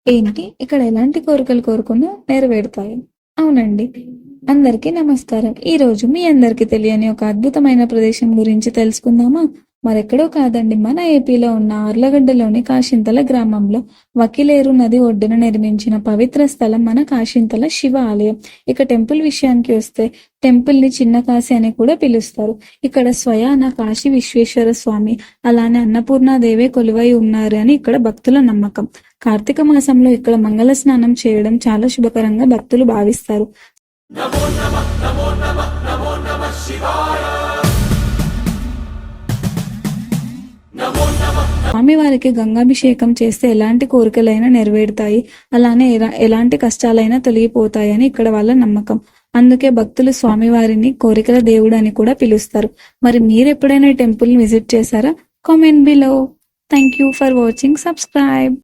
ఏంటి ఇక్కడ ఎలాంటి కోరికలు కోరుకున్నా నెరవేరుతాయి? అవునండి. అందరికీ నమస్కారం. ఈ రోజు మీ అందరికీ తెలియని ఒక అద్భుతమైన ప్రదేశం గురించి తెలుసుకుందామా? మరెక్కడో కాదండి, మన ఏపీలో ఉన్న ఆర్లగడ్డలోని కాశింతల గ్రామంలో వకిలేరు నది ఒడ్డున నిర్మించిన పవిత్ర స్థలం మన కాశింతల శివ ఆలయం. ఇక టెంపుల్ విషయానికి వస్తే టెంపుల్ ని చిన్న కాశీ అని కూడా పిలుస్తారు. ఇక్కడ స్వయాన కాశీ విశ్వేశ్వర స్వామి అలానే అన్నపూర్ణాదేవే కొలువై ఉన్నారు అని ఇక్కడ భక్తుల నమ్మకం. కార్తీక మాసంలో ఇక్కడ మంగళ స్నానం చేయడం చాలా శుభకరంగా భక్తులు భావిస్తారు. స్వామివారికి గంగాభిషేకం చేస్తే ఎలాంటి కోరికలైనా నెరవేరుతాయి, అలానే ఎలాంటి కష్టాలైనా తొలగిపోతాయని ఇక్కడ వాళ్ళ నమ్మకం. అందుకే భక్తులు స్వామివారిని కోరికల దేవుడు అని కూడా పిలుస్తారు. మరి మీరు ఎప్పుడైనా టెంపుల్ ని విజిట్ చేశారా? Comment below. Thank you for watching. Subscribe.